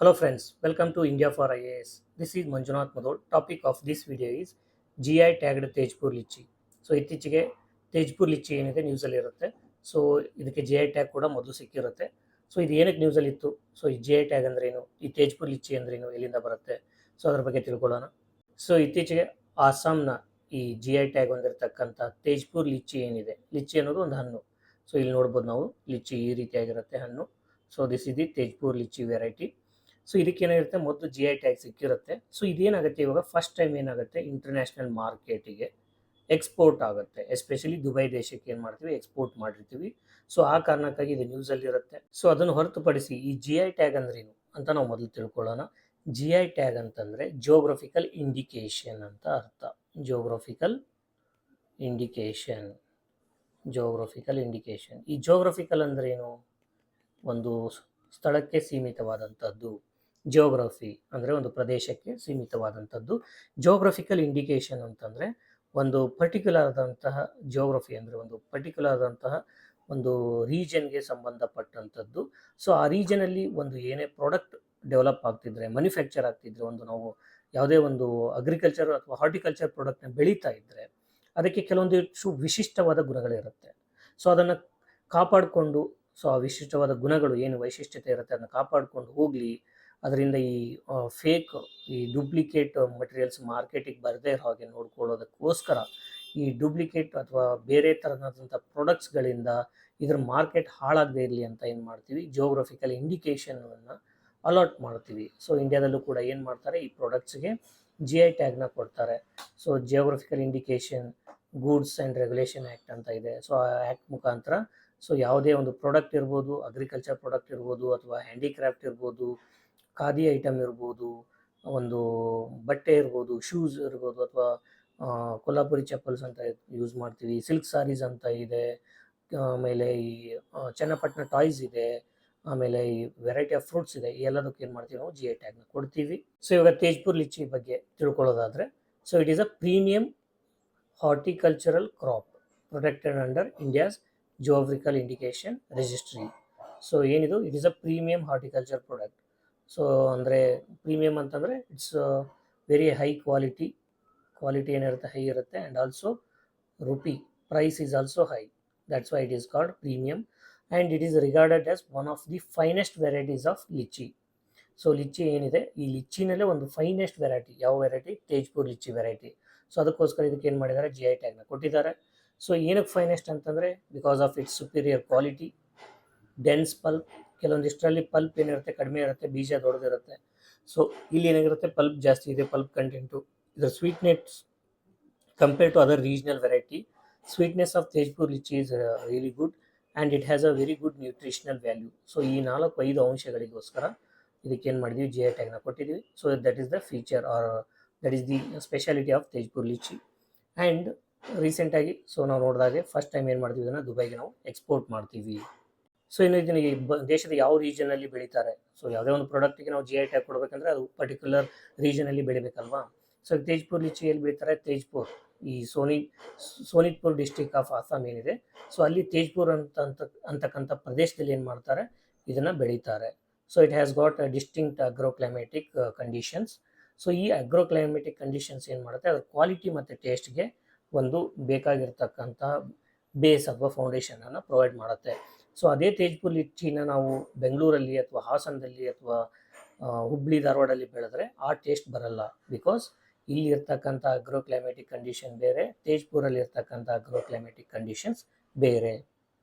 Hello friends, welcome to India for IAS. This is Manjunath Madhol. Topic of this video is GI tagged Tejpur Litchi. So ಇತ್ತೀಚೆಗೆ Tezpur lychee ಏನಿದೆ ನ್ಯೂಸಲ್ಲಿ ಇರುತ್ತೆ. So ಇದಕ್ಕೆ G I tag ಕೂಡ ಮೊದಲು ಸಿಕ್ಕಿರುತ್ತೆ. So ಇದು ಏನಕ್ಕೆ ನ್ಯೂಸಲ್ಲಿ ಇತ್ತು, ಸೊ ಈ ಜಿ ಐ ಟ್ಯಾಗ್ ಅಂದ್ರೇನು, ಈ ತೇಜ್ಪುರ್ ಲಿಚ್ಚಿ ಅಂದ್ರೇನು, ಎಲ್ಲಿಂದ ಬರುತ್ತೆ, ಸೊ ಅದ್ರ ಬಗ್ಗೆ ತಿಳ್ಕೊಳ್ಳೋಣ. ಸೊ ಇತ್ತೀಚೆಗೆ ಆಸಾಮ್ನ ಈ ಜಿ ಐ ಟ್ಯಾಗ್ ಹೊಂದಿರತಕ್ಕಂಥ ತೇಜ್ಪುರ್ ಲಿಚ್ಚಿ ಏನಿದೆ, ಲಿಚ್ಚಿ ಅನ್ನೋದು ಒಂದು ಹಣ್ಣು. ಸೊ ಇಲ್ಲಿ ನೋಡ್ಬೋದು ನಾವು, ಲಿಚ್ಚಿ ಈ ರೀತಿಯಾಗಿರುತ್ತೆ ಹಣ್ಣು. So this is the Tezpur litchi variety. So ಇದಕ್ಕೇನಾಗಿರುತ್ತೆ, ಮೊದಲು ಜಿ ಐ ಟ್ಯಾಗ್ ಸಿಕ್ಕಿರುತ್ತೆ. ಸೊ ಇದೇನಾಗುತ್ತೆ, ಇವಾಗ ಫಸ್ಟ್ ಟೈಮ್ ಏನಾಗುತ್ತೆ, ಇಂಟರ್ನ್ಯಾಷನಲ್ ಮಾರ್ಕೆಟಿಗೆ ಎಕ್ಸ್ಪೋರ್ಟ್ ಆಗುತ್ತೆ. ಎಸ್ಪೆಷಲಿ ದುಬೈ ದೇಶಕ್ಕೆ ಏನು ಮಾಡ್ತೀವಿ, ಎಕ್ಸ್ಪೋರ್ಟ್ ಮಾಡಿರ್ತೀವಿ. ಸೊ ಆ ಕಾರಣಕ್ಕಾಗಿ ಇದು ನ್ಯೂಸಲ್ಲಿ ಇರುತ್ತೆ. ಸೊ ಅದನ್ನು ಹೊರತುಪಡಿಸಿ ಈ ಜಿ ಐ ಟ್ಯಾಗ್ ಅಂದ್ರೇನು ಅಂತ ನಾವು ಮೊದಲು ತಿಳ್ಕೊಳ್ಳೋಣ. ಜಿ ಐ ಟ್ಯಾಗ್ ಅಂತಂದರೆ ಜಿಯೋಗ್ರಫಿಕಲ್ ಇಂಡಿಕೇಶನ್ ಅಂತ ಅರ್ಥ. Geographical indication. ಈ ಜಿಯೋಗ್ರಫಿಕಲ್ ಅಂದ್ರೇನು, ಒಂದು ಸ್ಥಳಕ್ಕೆ ಸೀಮಿತವಾದಂಥದ್ದು. ಜಿಯೋಗ್ರಫಿ ಅಂದರೆ ಒಂದು ಪ್ರದೇಶಕ್ಕೆ ಸೀಮಿತವಾದಂಥದ್ದು. ಜಿಯೋಗ್ರಫಿಕಲ್ ಇಂಡಿಕೇಶನ್ ಅಂತಂದರೆ ಒಂದು ಪರ್ಟಿಕ್ಯುಲರ್ ಆದಂತಹ ಜಿಯೋಗ್ರಫಿ ಅಂದರೆ ಒಂದು ಪರ್ಟಿಕ್ಯುಲರ್ ಆದಂತಹ ಒಂದು ರೀಜನ್ಗೆ ಸಂಬಂಧಪಟ್ಟಂಥದ್ದು. ಸೊ ಆ ರೀಜನಲ್ಲಿ ಒಂದು ಏನೇ ಪ್ರಾಡಕ್ಟ್ ಡೆವಲಪ್ ಆಗ್ತಿದ್ರೆ, ಮ್ಯಾನುಫ್ಯಾಕ್ಚರ್ ಆಗ್ತಿದ್ರೆ, ಒಂದು ನಾವು ಯಾವುದೇ ಒಂದು ಅಗ್ರಿಕಲ್ಚರ್ ಅಥವಾ ಹಾರ್ಟಿಕಲ್ಚರ್ ಪ್ರಾಡಕ್ಟ್ನ ಬೆಳೀತಾ ಇದ್ದರೆ ಅದಕ್ಕೆ ಕೆಲವೊಂದಿಷ್ಟು ವಿಶಿಷ್ಟವಾದ ಗುಣಗಳಿರುತ್ತೆ. ಸೊ ಅದನ್ನು ಕಾಪಾಡಿಕೊಂಡು, ಸೊ ಆ ವಿಶಿಷ್ಟವಾದ ಗುಣಗಳು ಏನು ವೈಶಿಷ್ಟ್ಯತೆ ಇರುತ್ತೆ ಅದನ್ನು ಕಾಪಾಡಿಕೊಂಡು ಹೋಗಲಿ, ಅದರಿಂದ ಈ ಫೇಕ್, ಈ ಡೂಪ್ಲಿಕೇಟ್ ಮಟೀರಿಯಲ್ಸ್ ಮಾರ್ಕೆಟಿಗೆ ಬರದೇ ಇರೋ ಹಾಗೆ ನೋಡ್ಕೊಳ್ಳೋದಕ್ಕೋಸ್ಕರ ಈ ಡೂಪ್ಲಿಕೇಟ್ ಅಥವಾ ಬೇರೆ ಥರದಂಥ ಪ್ರಾಡಕ್ಟ್ಸ್ಗಳಿಂದ ಇದ್ರ ಮಾರ್ಕೆಟ್ ಹಾಳಾಗದೇ ಇರಲಿ ಅಂತ ಏನು ಮಾಡ್ತೀವಿ, ಜಿಯೋಗ್ರಫಿಕಲ್ ಇಂಡಿಕೇಶನನ್ನು ಅಲಾಟ್ ಮಾಡ್ತೀವಿ. ಸೊ ಇಂಡಿಯಾದಲ್ಲೂ ಕೂಡ ಏನು ಮಾಡ್ತಾರೆ, ಈ ಪ್ರಾಡಕ್ಟ್ಸ್ಗೆ ಜಿ ಐ ಟ್ಯಾಗ್ನ ಕೊಡ್ತಾರೆ. So geographical indication goods and regulation act ಅಂತ ಇದೆ. ಸೊ ಆ ಆ್ಯಕ್ಟ್ ಮುಖಾಂತರ ಸೊ ಯಾವುದೇ ಒಂದು ಪ್ರಾಡಕ್ಟ್ ಇರ್ಬೋದು, ಅಗ್ರಿಕಲ್ಚರ್ ಪ್ರಾಡಕ್ಟ್ ಇರ್ಬೋದು, ಅಥವಾ ಹ್ಯಾಂಡಿಕ್ರಾಫ್ಟ್ ಇರ್ಬೋದು, ಖಾದಿ ಐಟಮ್ ಇರ್ಬೋದು, ಒಂದು ಬಟ್ಟೆ ಇರ್ಬೋದು, ಶೂಸ್ ಇರ್ಬೋದು, ಅಥವಾ ಕೊಲ್ಲಾಪುರಿ ಚಪ್ಪಲ್ಸ್ ಅಂತ ಯೂಸ್ ಮಾಡ್ತೀವಿ, ಸಿಲ್ಕ್ ಸಾರೀಸ್ ಅಂತ ಇದೆ, ಆಮೇಲೆ ಈ ಚನ್ನಪಟ್ಟಣ ಟಾಯ್ಸ್ ಇದೆ, ಆಮೇಲೆ ಈ ವೆರೈಟಿ ಆಫ್ ಫ್ರೂಟ್ಸ್ ಇದೆ. ಈ ಎಲ್ಲದಕ್ಕೆ ಏನು ಮಾಡ್ತೀವಿ, ನಾವು ಜಿ ಐ ಟ್ಯಾಗ್ನ ಕೊಡ್ತೀವಿ. ಸೊ ಇವಾಗ ತೇಜ್ಪುರ್ ಲಿಚ್ಚಿ ಬಗ್ಗೆ ತಿಳ್ಕೊಳ್ಳೋದಾದರೆ, so it is a premium horticultural crop protected under India's geographical indication registry. So ಏನಿದು, it is a premium horticulture product. So ಅಂದರೆ ಪ್ರೀಮಿಯಂ ಅಂತಂದರೆ ಇಟ್ಸ್ ವೆರಿ ಹೈ ಕ್ವಾಲಿಟಿ ಏನಿರುತ್ತೆ ಹೈ ಇರುತ್ತೆ, and also rupee price is also high. That's why it is called premium, and it is regarded as one of the finest varieties of litchi. So litchi ಏನಿದೆ, ಈ ಲಿಚ್ಚಿನಲ್ಲೇ ಒಂದು finest variety. ಯಾವ variety? Tezpur litchi variety. So ಅದಕ್ಕೋಸ್ಕರ ಇದಕ್ಕೆ ಏನು ಮಾಡಿದ್ದಾರೆ, G I ಟ್ಯಾಗ್ನ ಕೊಟ್ಟಿದ್ದಾರೆ. ಸೊ ಏನಕ್ಕೆ ಫೈನೆಸ್ಟ್ ಅಂತಂದರೆ, because of it's superior quality, dense pulp. ಕೆಲವೊಂದಿಷ್ಟರಲ್ಲಿ ಪಲ್ಪ್ ಏನಿರುತ್ತೆ ಕಡಿಮೆ ಇರುತ್ತೆ, ಬೀಜ ದೊಡ್ಡದಿರುತ್ತೆ. ಸೊ ಇಲ್ಲಿ ಏನಾಗಿರುತ್ತೆ, ಪಲ್ಪ್ ಜಾಸ್ತಿ ಇದೆ, ಪಲ್ಪ್ ಕಂಟೆಂಟು. ಇದರ sweetness compare to other regional variety, sweetness of Tezpur litchi is really good, and it has a very good nutritional value. So ಈ 4-5 ಅಂಶಗಳಿಗೋಸ್ಕರ ಇದಕ್ಕೆ ಏನು ಮಾಡಿದ್ವಿ, ಜಿ ಐ ಟ್ಯಾಗ್ನ ಕೊಟ್ಟಿದ್ದೀವಿ. So that is the feature, or that is the speciality of Tezpur litchi. And ರೀಸೆಂಟಾಗಿ so ನಾವು ನೋಡಿದಾಗೆ first time ಏನು ಮಾಡ್ತೀವಿ, ಇದನ್ನು ದುಬೈಗೆ ನಾವು ಎಕ್ಸ್ಪೋರ್ಟ್ ಮಾಡ್ತೀವಿ. ಸೊ ಇನ್ನು ಇದನ್ನು ಈ ದೇಶದ ಯಾವ ರೀಜನಲ್ಲಿ ಬೆಳೀತಾರೆ, ಸೊ ಯಾವುದೇ ಒಂದು ಪ್ರಾಡಕ್ಟಿಗೆ ನಾವು ಜಿ ಐ ಟ್ಯಾಗ್ ಕೊಡಬೇಕಂದ್ರೆ ಅದು ಪರ್ಟಿಕ್ಯುಲರ್ ರೀಜನಲ್ಲಿ ಬೆಳಿಬೇಕಲ್ವಾ. ಸೊ ತೇಜ್ಪುರ್ ಲಿಚ್ಚಿ ಎಲ್ಲಿ ಬೆಳೀತಾರೆ, ತೇಜ್ಪುರ್, ಈ ಸೋನಿತ್ಪುರ್ ಡಿಸ್ಟಿಕ್ ಆಫ್ ಆಸಾಮ್ ಏನಿದೆ, ಸೊ ಅಲ್ಲಿ ತೇಜ್ಪುರ್ ಅಂತಕ್ಕಂಥ ಪ್ರದೇಶದಲ್ಲಿ ಏನು ಮಾಡ್ತಾರೆ, ಇದನ್ನು ಬೆಳೀತಾರೆ. So it has got a distinct agroclimatic conditions. So ಈ ಅಗ್ರೋಕ್ಲೈಮೆಟಿಕ್ ಕಂಡೀಷನ್ಸ್ ಏನು ಮಾಡುತ್ತೆ, ಅದರ ಕ್ವಾಲಿಟಿ ಮತ್ತು ಟೇಸ್ಟ್ಗೆ ಒಂದು ಬೇಕಾಗಿರ್ತಕ್ಕಂಥ ಬೇಸ್ ಅಥವಾ ಫೌಂಡೇಶನನ್ನು ಪ್ರೊವೈಡ್ ಮಾಡುತ್ತೆ. ಸೊ ಅದೇ ತೇಜ್ಪುರ್ ಲಿಚ್ಚಿನ ನಾವು ಬೆಂಗಳೂರಲ್ಲಿ ಅಥವಾ ಹಾಸನದಲ್ಲಿ ಅಥವಾ ಹುಬ್ಳಿ ಧಾರವಾಡಲ್ಲಿ ಬೆಳೆದ್ರೆ ಆ ಟೇಸ್ಟ್ ಬರಲ್ಲ, ಬಿಕಾಸ್ ಇಲ್ಲಿ ಇರ್ತಕ್ಕಂಥ ಅಗ್ರೋಕ್ಲೈಮೆಟಿಕ್ ಕಂಡೀಷನ್ ಬೇರೆ, ತೇಜ್ಪುರಲ್ಲಿ ಇರ್ತಕ್ಕಂಥ ಅಗ್ರೋಕ್ಲೈಮೆಟಿಕ್ ಕಂಡೀಷನ್ಸ್ ಬೇರೆ.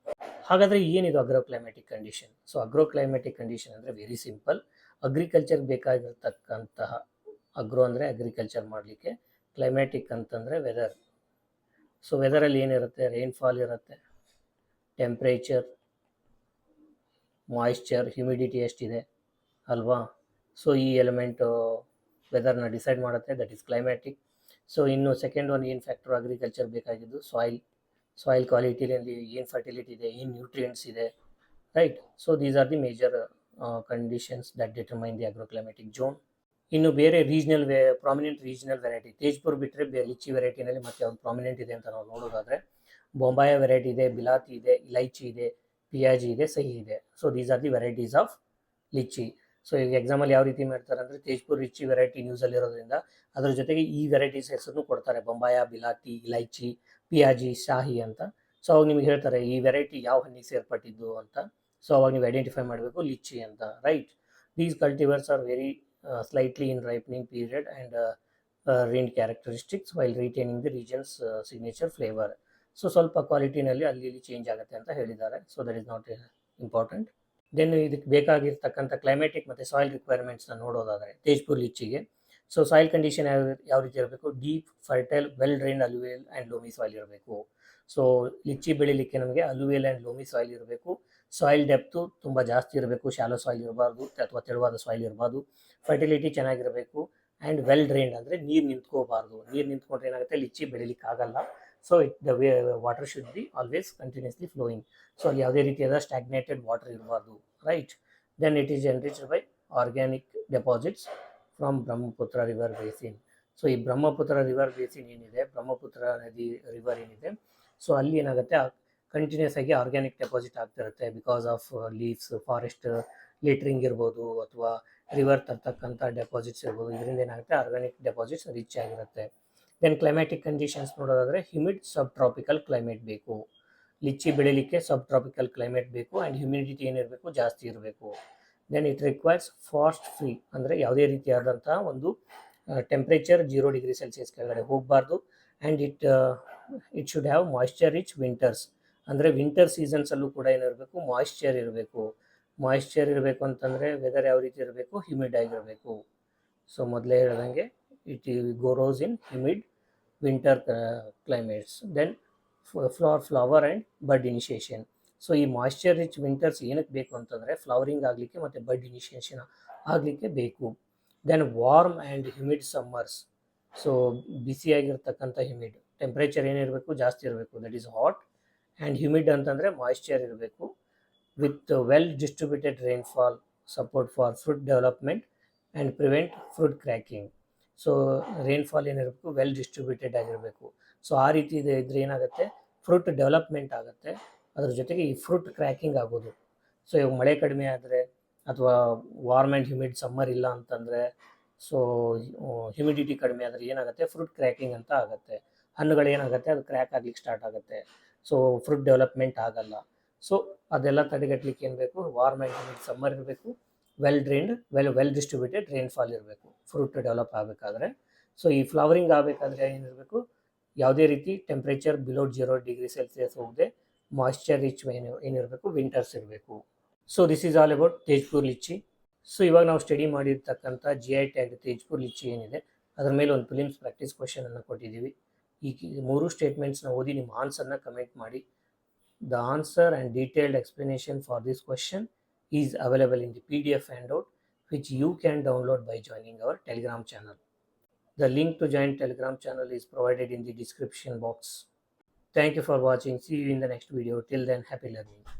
ಹಾಗಾದರೆ ಏನಿದು ಅಗ್ರೋಕ್ಲೈಮೆಟಿಕ್ ಕಂಡೀಷನ್? ಸೊ ಅಗ್ರೋಕ್ಲೈಮೆಟಿಕ್ ಕಂಡೀಷನ್ ಅಂದರೆ ವೆರಿ ಸಿಂಪಲ್. ಅಗ್ರಿಕಲ್ಚರ್ ಬೇಕಾಗಿರ್ತಕ್ಕಂತಹ, ಅಗ್ರೋ ಅಂದರೆ ಅಗ್ರಿಕಲ್ಚರ್ ಮಾಡಲಿಕ್ಕೆ, ಕ್ಲೈಮ್ಯಾಟಿಕ್ ಅಂತಂದರೆ ವೆದರ್. ಸೊ ವೆದರಲ್ಲಿ ಏನಿರುತ್ತೆ, ರೈನ್ಫಾಲ್ ಇರುತ್ತೆ, ಟೆಂಪ್ರೇಚರ್, ಮಾಯಿಶ್ಚರ್, ಹ್ಯುಮಿಡಿಟಿ ಎಷ್ಟಿದೆ ಅಲ್ವಾ. ಸೊ ಈ ಎಲಿಮೆಂಟು ವೆದರ್ನ ಡಿಸೈಡ್ ಮಾಡುತ್ತೆ, ದಟ್ ಈಸ್ ಕ್ಲೈಮ್ಯಾಟಿಕ್. ಸೊ ಇನ್ನು ಸೆಕೆಂಡ್ ಒನ್ ಏನು ಫ್ಯಾಕ್ಟರ್ ಅಗ್ರಿಕಲ್ಚರ್ ಬೇಕಾಗಿದ್ದು, ಸಾಯಿಲ್ ಕ್ವಾಲಿಟಿಯಲ್ಲಿ ಏನು ಫರ್ಟಿಲಿಟಿ ಇದೆ, ಏನು ನ್ಯೂಟ್ರಿಯೆಂಟ್ಸ್ ಇದೆ, right. So these are the major conditions that determine the agroclimatic zone. ಇನ್ನು ಬೇರೆ ಪ್ರಾಮಿನೆಂಟ್ ರೀಜನಲ್ ವೆರೈಟಿ, ತೇಜ್ಪುರ್ ಬಿಟ್ಟರೆ ಬೇರೆ ಲಿಚ್ಚಿ ವೆರೈಟಿನಲ್ಲಿ ಮತ್ತೆ ಯಾವ್ದು ಪ್ರಾಮಿನೆಂಟ್ ಇದೆ ಅಂತ ನಾವು ನೋಡೋದಾದರೆ, ಬೊಂಬಾಯ ವೆರೈಟಿ ಇದೆ, ಬಿಲಾತಿ ಇದೆ, ಇಲೈಚಿ ಇದೆ, ಪಿಯಾಜಿ ಇದೆ, ಸಹಿ ಇದೆ. So these are the varieties of litchi. So ಈಗ ಎಕ್ಸಾಮಲ್ಲಿ ಯಾವ ರೀತಿ ಮಾಡ್ತಾರೆ ಅಂದರೆ ತೇಜ್ಪುರ್ ಲಿಚ್ಚಿ ವೆರೈಟಿ ನ್ಯೂಸಲ್ಲಿರೋದ್ರಿಂದ ಅದ್ರ ಜೊತೆಗೆ ಈ ವೆರೈಟೀಸ್ ಹೆಸರನ್ನು ಕೊಡ್ತಾರೆ, ಬೊಂಬಾಯ, ಬಿಲಾತಿ, ಇಲೈಚಿ, ಪಿಯಾಜಿ, ಶಾಹಿ ಅಂತ. ಸೊ ಅವಾಗ ನಿಮ್ಗೆ ಹೇಳ್ತಾರೆ ಈ ವೆರೈಟಿ ಯಾವ ಹಣ್ಣಿಗೆ ಸೇರ್ಪಟ್ಟಿದ್ದು ಅಂತ. ಸೊ ಅವಾಗ ನೀವು ಐಡೆಂಟಿಫೈ ಮಾಡಬೇಕು ಲಿಚ್ಚಿ ಅಂತ, right. These cultivars are very slightly in ripening period and range characteristics while retaining the region's signature flavour. So ಸ್ವಲ್ಪ ಕ್ವಾಲಿಟಿನಲ್ಲಿ ಅಲ್ಲಿ ಇಲ್ಲಿ ಚೇಂಜ್ ಆಗುತ್ತೆ ಅಂತ ಹೇಳಿದ್ದಾರೆ. So that is not important. Then ಇದಕ್ಕೆ ಬೇಕಾಗಿರ್ತಕ್ಕಂಥ ಕ್ಲೈಮ್ಯಾಟಿಕ್ ಮತ್ತು ಸಾಯಿಲ್ ರಿಕ್ವೈರ್ಮೆಂಟ್ಸ್ನ ನೋಡೋದಾದರೆ ತೇಜ್ಪುರ್ ಲಿಚ್ಚಿಗೆ, ಸೊ ಸಾಯಿಲ್ ಕಂಡೀಷನ್ ಯಾವ ರೀತಿ ಇರಬೇಕು, deep, fertile, well drained alluvial and loamy soil ಇರಬೇಕು. ಸೊ ಲಿಚ್ಚಿ ಬೆಳಿಲಿಕ್ಕೆ ನಮಗೆ ಅಲುವಿಯಲ್ ಆ್ಯಂಡ್ ಲೋಮಿ ಸಾಯಿಲ್ ಇರಬೇಕು. ಸಾಯಿಲ್ ಡೆಪ್ತು ತುಂಬ ಜಾಸ್ತಿ ಇರಬೇಕು, ಶಾಲೋ ಸಾಯಿಲ್ ಇರಬಾರ್ದು ಅಥವಾ ತೆಳುವಾದ ಸಾಯಿಲ್ ಇರಬಾರ್ದು. ಫರ್ಟಿಲಿಟಿ ಚೆನ್ನಾಗಿರಬೇಕು ಆ್ಯಂಡ್ ವೆಲ್ ಡ್ರೈನ್ಡ್ ಅಂದರೆ ನೀರು ನಿಂತ್ಕೋಬಾರ್ದು. ನೀರು ನಿಂತ್ಕೊಂಡ್ರೆ ಏನಾಗುತ್ತೆ, ಲಿಚ್ಚಿ ಬೆಳಿಲಿಕ್ಕೆ ಆಗಲ್ಲ. So water should be always continuously flowing. So ಅಲ್ಲಿ ಯಾವುದೇ ರೀತಿಯಾದ ಸ್ಟ್ಯಾಗ್ನೇಟೆಡ್ ವಾಟರ್ ಇರಬಾರ್ದು, right. Then it is enriched by organic deposits from Brahmaputra river basin. So ಈ ಬ್ರಹ್ಮಪುತ್ರ ರಿವರ್ ಬೇಸಿನ್ ಏನಿದೆ, ಬ್ರಹ್ಮಪುತ್ರ ನದಿ ರಿವರ್ ಏನಿದೆ, ಸೊ ಅಲ್ಲಿ ಏನಾಗುತ್ತೆ ಕಂಟಿನ್ಯೂಸ್ ಆಗಿ ಆರ್ಗ್ಯಾನಿಕ್ ಡೆಪಾಸಿಟ್ ಆಗ್ತಿರುತ್ತೆ. Because of leaves, forest littering ಇರ್ಬೋದು ಅಥವಾ ರಿವರ್ ತರ್ತಕ್ಕಂಥ ಡೆಪಾಸಿಟ್ಸ್ ಇರ್ಬೋದು. ಇದರಿಂದ ಏನಾಗುತ್ತೆ, ಆರ್ಗ್ಯಾನಿಕ್ ಡೆಪಾಸಿಟ್ಸ್ ರಿಚ್ ಆಗಿರುತ್ತೆ. ದೆನ್ ಕ್ಲೈಮ್ಯಾಟಿಕ್ ಕಂಡೀಷನ್ಸ್ ನೋಡೋದಾದರೆ ಹ್ಯೂಮಿಡ್ ಸಬ್ ಟ್ರಾಪಿಕಲ್ ಕ್ಲೈಮೇಟ್ ಬೇಕು. ಲಿಚ್ಚಿ ಬೆಳಿಲಿಕ್ಕೆ ಸಬ್ ಟ್ರಾಪಿಕಲ್ ಕ್ಲೈಮೇಟ್ ಬೇಕು ಆ್ಯಂಡ್ ಹ್ಯೂಮಿಡಿಟಿ ಏನಿರಬೇಕು, ಜಾಸ್ತಿ ಇರಬೇಕು. Then it requires frost free, ಅಂದರೆ ಯಾವುದೇ ರೀತಿಯಾದಂಥ ಒಂದು ಟೆಂಪ್ರೇಚರ್ 0 ಡಿಗ್ರಿ ಸೆಲ್ಸಿಯಸ್ ಕೆಳಗಡೆ ಹೋಗಬಾರ್ದು. And it should have moisture rich winters, ಅಂದರೆ ವಿಂಟರ್ ಸೀಸನ್ಸಲ್ಲೂ ಕೂಡ ಏನಿರಬೇಕು, ಮಾಯಿಶ್ಚರ್ ಇರಬೇಕು. ಮಾಯಿಶ್ಚರ್ ಇರಬೇಕು ಅಂತಂದರೆ ವೆದರ್ ಯಾವ ರೀತಿ ಇರಬೇಕು, ಹ್ಯೂಮಿಡ್ ಆಗಿರಬೇಕು. ಸೊ ಮೊದಲೇ ಹೇಳ್ದಂಗೆ it grows in humid winter climates. Then flower and bud initiation. So ಈ ಮಾಯಿಶ್ಚರ್ ರಿಚ್ ವಿಂಟರ್ಸ್ ಏನಕ್ಕೆ ಬೇಕು ಅಂತಂದರೆ ಫ್ಲವರಿಂಗ್ ಆಗಲಿಕ್ಕೆ ಮತ್ತು ಬಡ್ ಇನಿಷಿಯೇಷನ್ ಆಗಲಿಕ್ಕೆ ಬೇಕು. Then warm and humid summers. So ಬಿಸಿಯಾಗಿರ್ತಕ್ಕಂಥ ಹ್ಯೂಮಿಡ್, ಟೆಂಪ್ರೇಚರ್ ಏನಿರಬೇಕು, ಜಾಸ್ತಿ ಇರಬೇಕು, that is hot. And humid ಅಂತಂದರೆ ಮಾಯಿಶ್ಚರ್ ಇರಬೇಕು. With well distributed rainfall, support for fruit development and prevent fruit cracking. So rainfall ಏನಿರಬೇಕು, ವೆಲ್ ಡಿಸ್ಟ್ರಿಬ್ಯೂಟೆಡ್ ಆಗಿರಬೇಕು. ಸೊ ಆ ರೀತಿ ಇದ್ರೆ ಏನಾಗುತ್ತೆ, ಫ್ರೂಟ್ ಡೆವಲಪ್ಮೆಂಟ್ ಆಗುತ್ತೆ. ಅದ್ರ ಜೊತೆಗೆ ಈ ಫ್ರೂಟ್ ಕ್ರ್ಯಾಕಿಂಗ್ ಆಗೋದು. ಸೊ ಇವಾಗ ಮಳೆ ಕಡಿಮೆ ಆದರೆ ಅಥವಾ ವಾರ್ಮ್ ಆ್ಯಂಡ್ ಹ್ಯೂಮಿಡ್ ಸಮ್ಮರ್ ಇಲ್ಲ ಅಂತಂದರೆ, ಸೊ ಹ್ಯೂಮಿಡಿಟಿ ಕಡಿಮೆ ಆದರೆ ಏನಾಗುತ್ತೆ, ಫ್ರೂಟ್ ಕ್ರ್ಯಾಕಿಂಗ್ ಅಂತ ಆಗುತ್ತೆ. ಹಣ್ಣುಗಳು ಏನಾಗುತ್ತೆ, ಅದು ಕ್ರ್ಯಾಕ್ ಆಗಲಿಕ್ಕೆ ಸ್ಟಾರ್ಟ್ ಆಗುತ್ತೆ. ಸೊ ಫ್ರೂಟ್ ಡೆವಲಪ್ಮೆಂಟ್ ಆಗಲ್ಲ. ಸೊ ಅದೆಲ್ಲ ತಡೆಗಟ್ಟಲಿಕ್ಕೆ ಏನು ಬೇಕು, ವಾರ್ಮ್ ಆ್ಯಂಡ್ ಹ್ಯೂಮಿಡ್ ಸಮ್ಮರ್ ಇರಬೇಕು, well drained, well distributed rainfall ಇರಬೇಕು ಫ್ರೂಟ್ ಡೆವಲಪ್ ಆಗಬೇಕಾದ್ರೆ. ಸೊ ಈ ಫ್ಲವರಿಂಗ್ ಆಗಬೇಕಾದ್ರೆ ಏನಿರಬೇಕು, ಯಾವುದೇ ರೀತಿ ಟೆಂಪ್ರೇಚರ್ ಬಿಲೋ 0 ಡಿಗ್ರಿ ಸೆಲ್ಸಿಯಸ್ ಹೋಗದೆ ಮಾಯಿಶ್ಚರ್ ರಿಚ್ ಏನಿರಬೇಕು, ವಿಂಟರ್ಸ್ ಇರಬೇಕು. So this is all about Tezpur lychee. So ಇವಾಗ ನಾವು ಸ್ಟಡಿ ಮಾಡಿರ್ತಕ್ಕಂಥ GI ಟ್ಯಾಗ್ ತೇಜ್ಪುರ್ ಲಿಚ್ಚಿ ಏನಿದೆ, ಅದರ ಮೇಲೆ ಒಂದು ಫಿಲಿಮ್ಸ್ ಪ್ರಾಕ್ಟೀಸ್ ಕ್ವಶನನ್ನು ಕೊಟ್ಟಿದ್ದೀವಿ. ಈ 3 ಸ್ಟೇಟ್ಮೆಂಟ್ಸ್ನ ಓದಿ ನಿಮ್ಮ ಆನ್ಸರ್ನ ಕಮೆಂಟ್ ಮಾಡಿ. The answer and detailed explanation for this question is available in the PDF handout, which you can download by joining our Telegram channel. The link to join Telegram channel is provided in the description box. Thank you for watching. See you in the next video. Till then, happy learning.